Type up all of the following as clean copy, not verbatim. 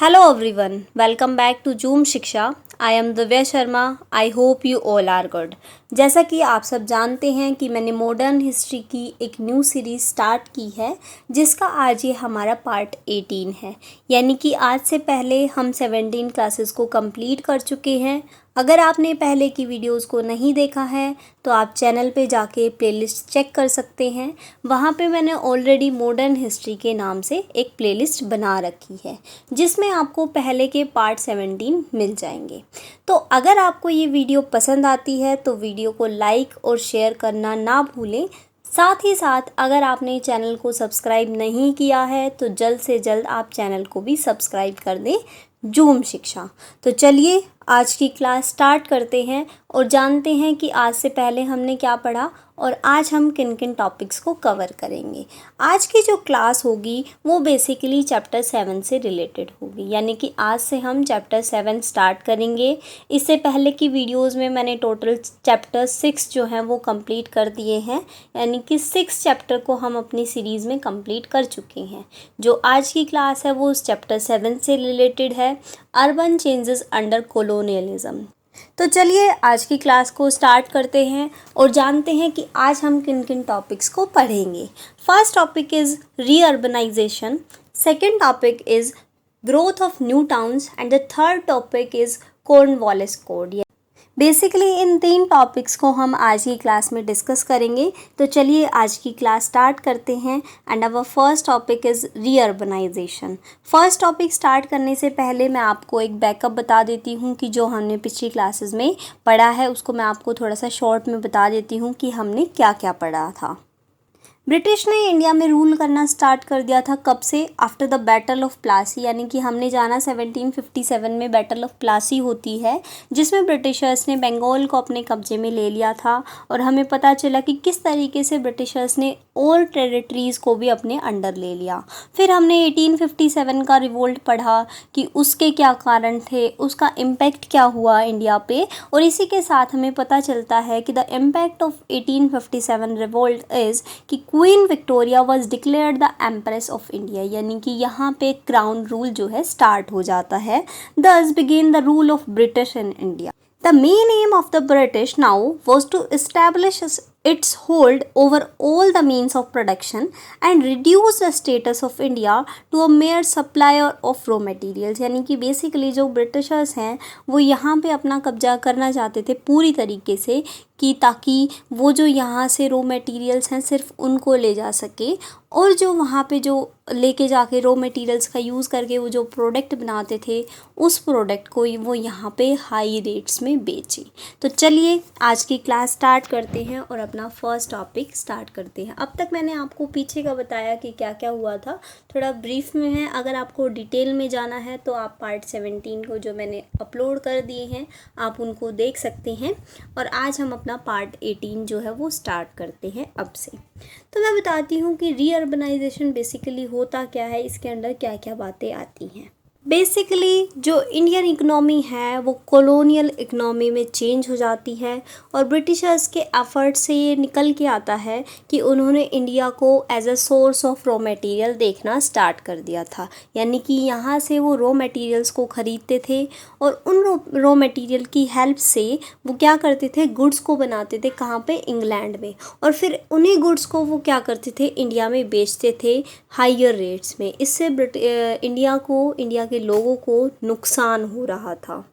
Hello everyone, welcome back to Zoom शिक्षा। I am Divya Sharma. I hope you all are good. जैसा कि आप सब जानते हैं कि मैंने मॉडर्न हिस्ट्री की एक न्यू सीरीज़ स्टार्ट की है जिसका आज ये हमारा पार्ट 18 है। यानी कि आज से पहले हम 17 क्लासेस को कंप्लीट कर चुके हैं। अगर आपने पहले की वीडियोस को नहीं देखा है तो आप चैनल पे जाके प्लेलिस्ट चेक कर सकते हैं। वहाँ पे मैंने ऑलरेडी मॉडर्न हिस्ट्री के नाम से एक प्लेलिस्ट बना रखी है जिसमें आपको पहले के पार्ट 17 मिल जाएंगे। तो अगर आपको ये वीडियो पसंद आती है तो वीडियो को लाइक और शेयर करना ना भूलें। साथ ही साथ अगर आपने चैनल को सब्सक्राइब नहीं किया है तो जल्द से जल्द आप चैनल को भी सब्सक्राइब कर दें, जूम शिक्षा। तो चलिए आज की क्लास स्टार्ट करते हैं और जानते हैं कि आज से पहले हमने क्या पढ़ा और आज हम किन किन टॉपिक्स को कवर करेंगे। आज की जो क्लास होगी वो बेसिकली चैप्टर 7 से रिलेटेड होगी, यानी कि आज से हम चैप्टर 7 स्टार्ट करेंगे। इससे पहले की वीडियोस में मैंने टोटल चैप्टर 6 जो हैं वो कंप्लीट कर दिए हैं, यानी कि 6 चैप्टर को हम अपनी सीरीज़ में कंप्लीट कर चुके हैं। जो आज की क्लास है वो उस चैप्टर 7 से रिलेटेड है, अर्बन चेंजेस अंडर कोलोनियलिज्म। तो चलिए आज की क्लास को स्टार्ट करते हैं और जानते हैं कि आज हम किन किन टॉपिक्स को पढ़ेंगे। First topic is reurbanization, second topic is growth of new towns and the third topic is Cornwallis code. Basically in 3 topics को हम आज की क्लास में डिस्कस करेंगे। तो चलिए आज की क्लास स्टार्ट करते हैं and our first topic is reurbanization. First topic start करने से पहले मैं आपको एक बैकअप बता देती हूँ कि जो हमने पिछली क्लासेस में पढ़ा है उसको मैं आपको थोड़ा सा शॉर्ट में बता देती हूँ कि हमने क्या क्या पढ़ा था। ब्रिटिश ने इंडिया में रूल करना स्टार्ट कर दिया था कब से? After the battle of Plassey, यानी कि हमने जाना 1757 में बैटल ऑफ प्लासी होती है जिसमें ब्रिटिशर्स ने बंगाल को अपने कब्जे में ले लिया था। और हमें पता चला कि किस तरीके से ब्रिटिशर्स ने और टेरिटरीज़ को भी अपने अंडर ले लिया। फिर हमने 1857 का रिवोल्ट पढ़ा कि उसके क्या कारण थे, उसका इम्पैक्ट क्या हुआ इंडिया पे। और इसी के साथ हमें पता चलता है कि the impact of 1857 revolt is कि queen Victoria was declared the empress of India, यानी कि यहाँ पे क्राउन रूल जो है स्टार्ट हो जाता है। दस begin the rule of British in India. The main aim of the British now was to establish its hold over all the means of production and reduce the status of India to a mere supplier of raw materials। यानी कि basically जो Britishers हैं वो यहाँ पे अपना कब्जा करना चाहते थे पूरी तरीके से कि ताकि वो जो यहाँ से रॉ मटेरियल्स हैं सिर्फ उनको ले जा सके और जो वहाँ पे जो लेके जाके रॉ मटेरियल्स का यूज़ करके वो जो प्रोडक्ट बनाते थे उस प्रोडक्ट को वो यहाँ पे हाई रेट्स में बेचे। तो चलिए आज की क्लास स्टार्ट करते हैं और अपना फर्स्ट टॉपिक स्टार्ट करते हैं। अब तक मैंने आपको पीछे का बताया कि क्या क्या हुआ था, थोड़ा ब्रीफ में है। अगर आपको डिटेल में जाना है तो आप पार्ट 17 को जो मैंने अपलोड कर दिए हैं आप उनको देख सकते हैं। और आज हम अपना पार्ट 18 जो है वो स्टार्ट करते हैं अब से। तो मैं बताती हूँ कि रीअर्बनाइजेशन बेसिकली होता क्या है, इसके अंदर क्या क्या बातें आती हैं। बेसिकली जो इंडियन इकनॉमी है वो कॉलोनियल इकनॉमी में चेंज हो जाती है और ब्रिटिशर्स के एफर्ट से ये निकल के आता है कि उन्होंने इंडिया को as a source of raw material देखना स्टार्ट कर दिया था। यानी कि यहाँ से वो रॉ मटेरियल्स को ख़रीदते थे और उन रॉ मटेरियल की हेल्प से वो क्या करते थे, गुड्स को बनाते थे। कहाँ पे? इंग्लैंड में। और फिर उन्हीं गुड्स को वो क्या करते थे, इंडिया में बेचते थे हायर रेट्स में। इससे इंडिया के लोगों को नुकसान हो रहा था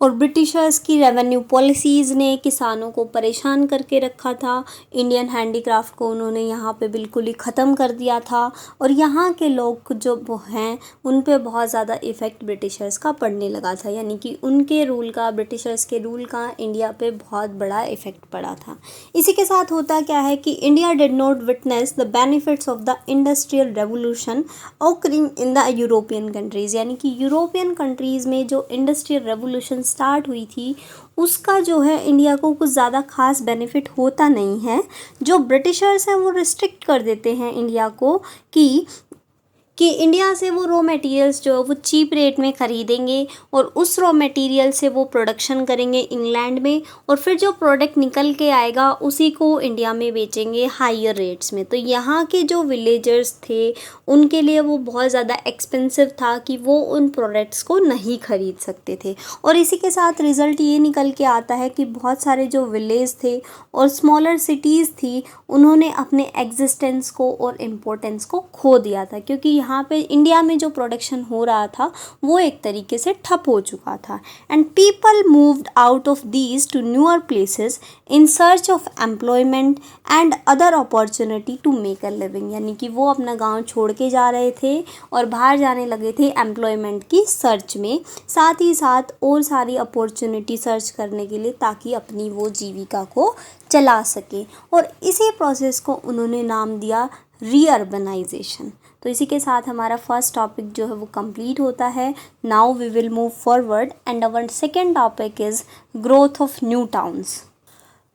और ब्रिटिशर्स की रेवेन्यू पॉलिसीज़ ने किसानों को परेशान करके रखा था। इंडियन हैंडीक्राफ्ट को उन्होंने यहाँ पे बिल्कुल ही ख़त्म कर दिया था और यहाँ के लोग जो हैं उन पे बहुत ज़्यादा इफ़ेक्ट ब्रिटिशर्स का पड़ने लगा था। यानी कि उनके रूल का, ब्रिटिशर्स के रूल का इंडिया पे बहुत बड़ा इफ़ेक्ट पड़ा था। इसी के साथ होता क्या है कि India did not witness the benefits of the industrial revolution occurring in the European countries. यानी कि यूरोपियन कंट्रीज़ में जो इंडस्ट्रियल रेवोल्यूशन स्टार्ट हुई थी उसका जो है इंडिया को कुछ ज़्यादा खास बेनिफिट होता नहीं है। जो ब्रिटिशर्स हैं वो रिस्ट्रिक्ट कर देते हैं इंडिया को कि कि इंडिया से वो रॉ मटेरियल्स जो है वो चीप रेट में ख़रीदेंगे और उस रॉ मटेरियल से वो प्रोडक्शन करेंगे इंग्लैंड में, और फिर जो प्रोडक्ट निकल के आएगा उसी को इंडिया में बेचेंगे हायर रेट्स में। तो यहाँ के जो विलेजर्स थे उनके लिए वो बहुत ज़्यादा एक्सपेंसिव था कि वो उन प्रोडक्ट्स को नहीं ख़रीद सकते थे। और इसी के साथ रिज़ल्ट ये निकल के आता है कि बहुत सारे जो विलेज थे और स्मॉलर सिटीज़ थी उन्होंने अपने एग्जिस्टेंस को और इम्पोर्टेंस को खो दिया था, क्योंकि यहाँ पे इंडिया में जो प्रोडक्शन हो रहा था वो एक तरीके से ठप हो चुका था। And people moved out of these to newer places in search of employment and other opportunity to make a living, यानी कि वो अपना गांव छोड़ के जा रहे थे और बाहर जाने लगे थे एम्प्लॉयमेंट की सर्च में, साथ ही साथ और सारी अपॉर्चुनिटी सर्च करने के लिए, ताकि अपनी वो जीविका को चला सके। और इसी प्रोसेस को उन्होंने नाम दिया रीअर्बनाइजेशन। तो इसी के साथ हमारा फर्स्ट टॉपिक जो है वो कंप्लीट होता है। Now we will move forward and our second topic is growth of new towns.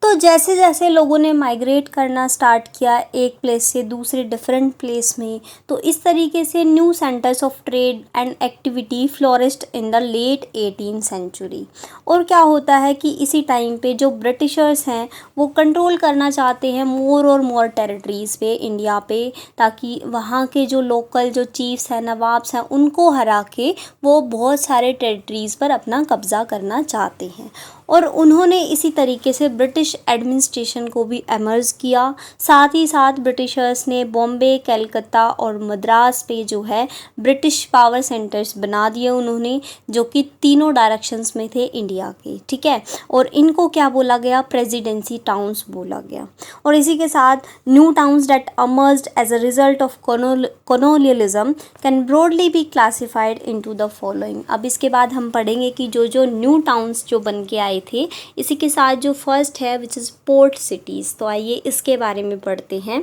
तो जैसे जैसे लोगों ने माइग्रेट करना स्टार्ट किया एक प्लेस से दूसरे डिफरेंट प्लेस में, तो इस तरीके से new centres of trade and activity flourished in the late 18th century. और क्या होता है कि इसी टाइम पे जो ब्रिटिशर्स हैं वो कंट्रोल करना चाहते हैं मोर और मोर टेरिटरीज़ पे इंडिया पे, ताकि वहाँ के जो लोकल जो चीफ्स हैं, नवाब्स हैं, उनको हरा के वो बहुत सारे टेरिटरीज़ पर अपना कब्ज़ा करना चाहते हैं। और उन्होंने इसी तरीके से ब्रिटिश एडमिनिस्ट्रेशन को भी एमर्ज किया। साथ ही साथ ब्रिटिशर्स ने बॉम्बे, कलकत्ता और मद्रास पे जो है ब्रिटिश पावर सेंटर्स बना दिए उन्होंने, जो कि तीनों डायरेक्शंस में थे इंडिया के, ठीक है। और इनको क्या बोला गया, प्रेसिडेंसी टाउन्स बोला गया। और इसी के साथ new towns that emerged as a result of colonialism can broadly be classified into the following। अब इसके बाद हम पढ़ेंगे कि जो जो न्यू टाउन्स जो बन के आए थे, इसी के साथ जो फर्स्ट है विच इज़ पोर्ट सिटीज़। तो आइए इसके बारे में पढ़ते हैं।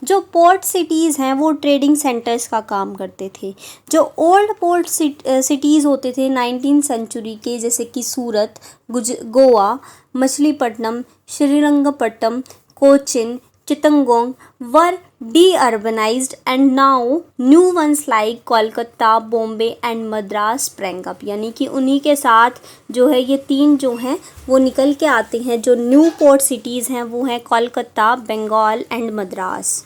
जो पोर्ट सिटीज़ हैं वो ट्रेडिंग सेंटर्स का काम करते थे। जो ओल्ड पोर्ट सिटीज़ होते थे 19th सेंचुरी के, जैसे कि सूरत, गोवा, मछलीपट्टनम, श्रीरंगपट्टनम, कोचिन, चितंगोंग वर de-urbanized and now new ones like Kolkata, Bombay and Madras sprang up। यानी कि उन्हीं के साथ जो है ये तीन जो हैं वो निकल के आते हैं। जो न्यू पोर्ट सिटीज़ हैं वो हैं कोलकाता, बंगाल एंड मद्रास।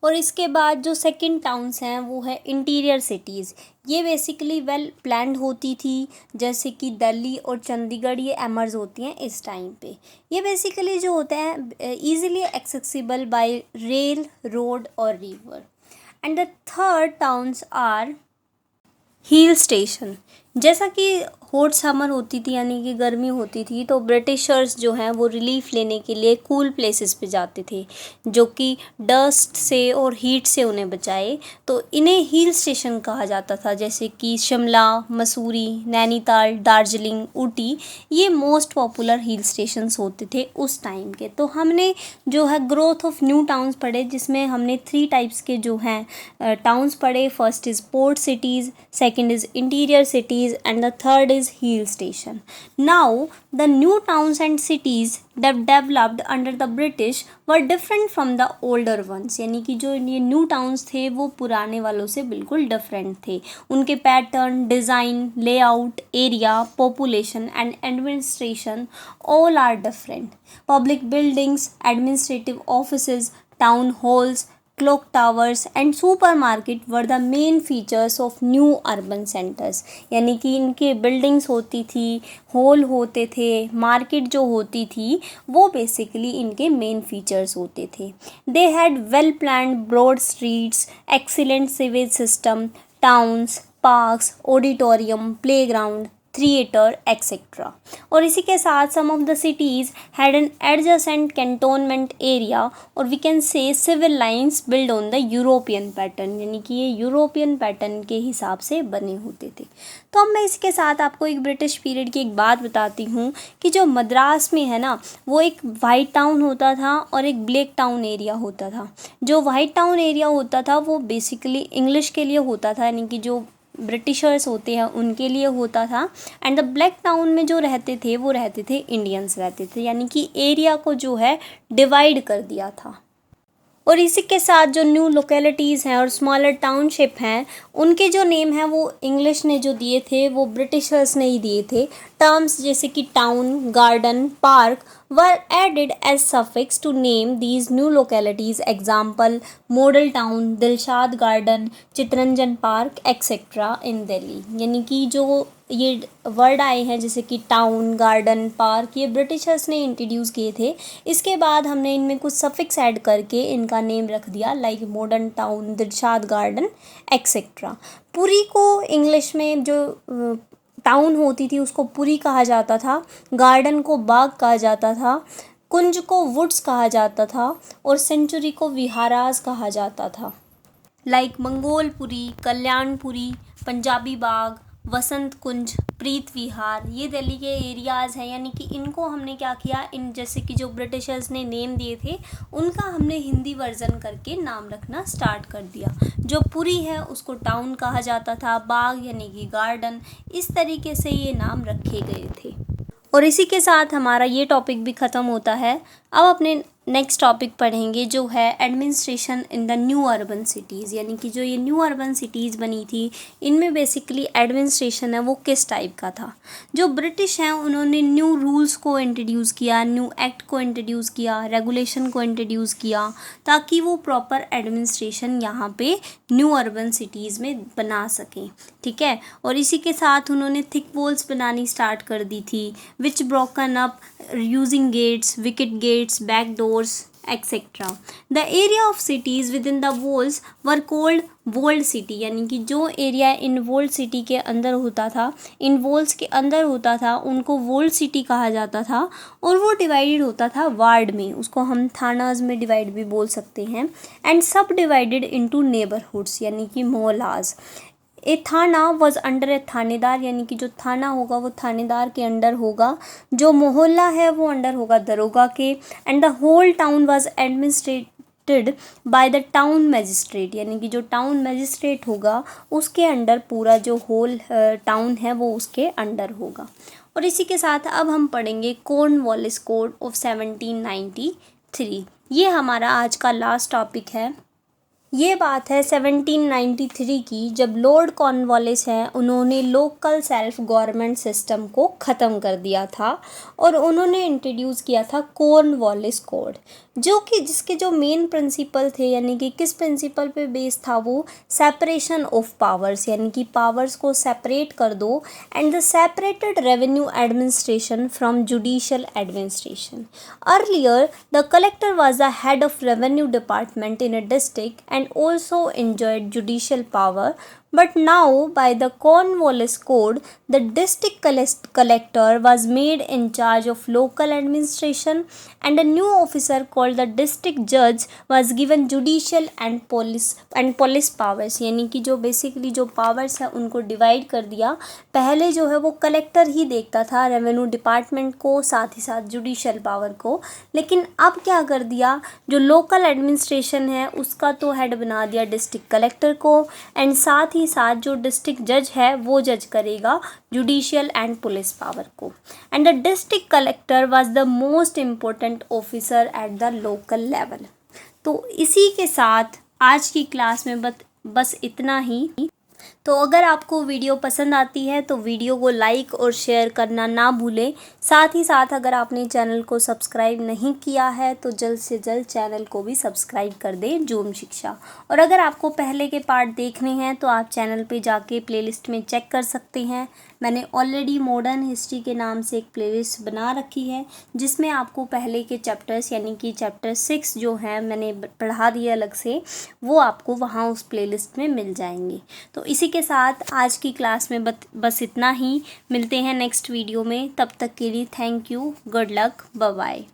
और इसके बाद जो सेकंड टाउन्स हैं वो है इंटीरियर सिटीज़। ये बेसिकली वेल प्लान्ड होती थी, जैसे कि दिल्ली और चंडीगढ़ ये एमर्ज होती हैं इस टाइम पे। ये बेसिकली जो होते हैं easily accessible by rail, road और river. And the third towns are hill station. जैसा कि हॉट समर होती थी यानी कि गर्मी होती थी, तो ब्रिटिशर्स जो हैं वो रिलीफ लेने के लिए कूल प्लेसेस पे जाते थे, जो कि डस्ट से और हीट से उन्हें बचाए। तो इन्हें हिल स्टेशन कहा जाता था, जैसे कि शिमला, मसूरी, नैनीताल, दार्जिलिंग, ऊटी, ये मोस्ट पॉपुलर हिल स्टेशंस होते थे उस टाइम के। तो हमने जो है ग्रोथ ऑफ न्यू टाउन्स पढ़े, जिसमें हमने 3 टाइप्स के जो हैं टाउन्स पढ़े। First is port cities, second is interior cities and the third is hill station. Now the new towns and cities that developed under the British were different from the older ones। यानी कि जो ये new towns थे वो पुराने वालों से बिल्कुल डिफरेंट थे। उनके pattern, design, layout, area, population and administration all are different. Public buildings, administrative offices, town halls, clock towers and supermarket were the main features of new urban centres. यानी कि इनके बिल्डिंग्स होती थी, हॉल होते थे, market जो होती थी वो बेसिकली इनके मेन फीचर्स होते थे। They had well planned broad streets, excellent sewage system, towns, parks, auditorium, playground, theatre etcetera. और इसी के साथ some of the cities had an adjacent cantonment area, और we can say civil lines build on the European pattern. यानी कि ये European pattern के हिसाब से बने होते थे। तो अब मैं इसके साथ आपको एक ब्रिटिश पीरियड की एक बात बताती हूँ कि जो मद्रास में है ना, वो एक वाइट टाउन होता था और एक ब्लैक टाउन एरिया होता था। जो वाइट टाउन एरिया होता था वो बेसिकली इंग्लिश के लिए होता था, यानी कि जो ब्रिटिशर्स होते हैं उनके लिए होता था। एंड द ब्लैक टाउन में जो रहते थे वो रहते थे इंडियंस रहते थे। यानी कि एरिया को जो है डिवाइड कर दिया था। और इसी के साथ जो न्यू लोकेलिटीज़ हैं और स्मॉलर टाउनशिप हैं, उनके जो नेम हैं वो इंग्लिश ने जो दिए थे वो ब्रिटिशर्स ने ही दिए थे। टर्म्स जैसे कि town, garden, park were added as suffix to name these new localities. Example: model town, Dilshad garden, Chittaranjan park etcetera in Delhi. यानी कि जो ये वर्ड आए हैं जैसे कि टाउन, गार्डन, पार्क, ये ब्रिटिशर्स ने इंट्रोड्यूस किए थे। इसके बाद हमने इनमें कुछ सफिक्स ऐड करके इनका नेम रख दिया, like modern town, Dilshad garden etcetera. Puri को इंग्लिश में जो टाउन होती थी उसको पुरी कहा जाता था, गार्डन को बाग कहा जाता था, कुंज को वुड्स कहा जाता था और सेंचुरी को विहाराज कहा जाता था। लाइक मंगोलपुरी, कल्याणपुरी, पंजाबी बाग, वसंत कुंज, प्रीत विहार, ये दिल्ली के एरियाज़ हैं। यानी कि इनको हमने क्या किया, इन जैसे कि जो ब्रिटिशर्स ने नेम दिए थे उनका हमने हिंदी वर्जन करके नाम रखना स्टार्ट कर दिया। जो पुरी है उसको टाउन कहा जाता था, बाग यानी कि गार्डन, इस तरीके से ये नाम रखे गए थे। और इसी के साथ हमारा ये टॉपिक भी ख़त्म होता है। अब अपने नेक्स्ट टॉपिक पढ़ेंगे जो है administration in the new urban cities. यानी कि जो ये न्यू अर्बन सिटीज़ बनी थी इनमें बेसिकली एडमिनिस्ट्रेशन है वो किस टाइप का था। जो ब्रिटिश हैं उन्होंने न्यू रूल्स को इंट्रोड्यूस किया, न्यू एक्ट को इंट्रोड्यूस किया, रेगुलेशन को इंट्रोड्यूस किया, ताकि वो प्रॉपर एडमिनिस्ट्रेशन यहाँ पे न्यू अर्बन सिटीज़ में बना सकें। ठीक है, और इसी के साथ उन्होंने थिक वॉल्स बनानी स्टार्ट कर दी थी, which broken up using gates, wicket gates, back doors etcetera. The area of cities within the walls were called walled city. यानी कि जो एरिया इन वॉल्ड सिटी के अंदर होता था, इन वॉल्स के अंदर होता था, उनको वॉल्ड सिटी कहा जाता था। और वो डिवाइडेड होता था वार्ड में, उसको हम थानाज में डिवाइड भी बोल सकते हैं। एंड सब डिवाइडेड इनटू नेबरहुड्स यानी कि मोहल्लाज। ए थाना वॉज अंडर ए थानेदार, यानी कि जो थाना होगा वो थानेदार के अंडर होगा, जो मोहल्ला है वो अंडर होगा दरोगा के। And the whole town was administered by the town magistrate, यानी कि जो टाउन मैजिस्ट्रेट होगा उसके अंडर पूरा जो होल टाउन है वो उसके अंडर होगा। और इसी के साथ अब हम पढ़ेंगे कॉर्नवालिस कोड ऑफ 1793। ये हमारा आज का लास्ट टॉपिक है। ये बात है 1793 की, जब लॉर्ड कॉर्नवालिस हैं उन्होंने लोकल सेल्फ गवर्नमेंट सिस्टम को ख़त्म कर दिया था और उन्होंने इंट्रोड्यूस किया था कॉर्नवालिस कोड, जो कि जिसके जो मेन प्रिंसिपल थे, यानी कि किस प्रिंसिपल पे बेस था वो, सेपरेशन ऑफ पावर्स, यानी कि पावर्स को सेपरेट कर दो। And the separated revenue administration from judicial administration. Earlier the collector was the head of revenue department in a district and also enjoyed judicial power, but now by the Cornwallis Code the district collector was made in charge of local administration and a new officer called the district judge was given judicial and police powers। यानी कि जो basically जो powers है उनको divide कर दिया। पहले जो है वो कलेक्टर ही देखता था रेवेन्यू डिपार्टमेंट को, साथ ही साथ जुडिशियल पावर को, लेकिन अब क्या कर दिया, जो लोकल एडमिनिस्ट्रेशन है उसका तो हेड बना दिया डिस्ट्रिक्ट कलेक्टर को, एंड साथ ही साथ जो डिस्ट्रिक्ट जज है वो जज करेगा जुडिशियल एंड पुलिस पावर को। And the district collector was the most important officer at the local level. तो इसी के साथ आज की क्लास में बस इतना ही। तो अगर आपको वीडियो पसंद आती है तो वीडियो को लाइक और शेयर करना ना भूलें। साथ ही साथ अगर आपने चैनल को सब्सक्राइब नहीं किया है तो जल्द से जल्द चैनल को भी सब्सक्राइब कर दें, जूम शिक्षा। और अगर आपको पहले के पार्ट देखने हैं तो आप चैनल पे जाके प्लेलिस्ट में चेक कर सकते हैं। मैंने ऑलरेडी मॉडर्न हिस्ट्री के नाम से एक प्लेलिस्ट बना रखी है जिसमें आपको पहले के चैप्टर्स यानी कि चैप्टर 6 जो है मैंने पढ़ा दिया अलग से, वो आपको वहाँ उस प्लेलिस्ट में मिल जाएंगे। तो इसी के साथ आज की क्लास में बस इतना ही। मिलते हैं नेक्स्ट वीडियो में, तब तक के लिए thank you, good luck, bye bye.